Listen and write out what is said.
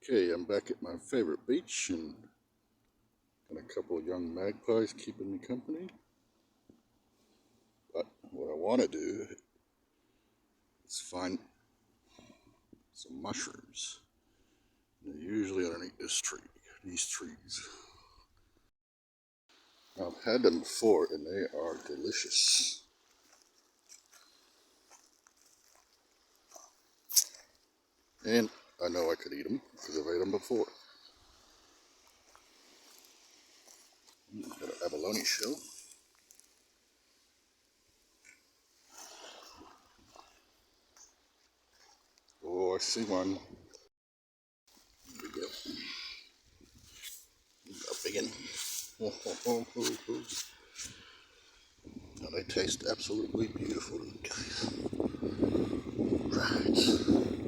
Okay, I'm back at my favorite beach and got a couple of young magpies keeping me company. But what I want to do is find some mushrooms. And they're usually underneath these trees. Now, I've had them before and they are delicious. And I know I could eat them because I've ate them before. Got an abalone shell. Oh, I see one. Here we go. A big one. Oh, oh, oh, oh, oh. Now they taste absolutely beautiful, you guys. Right.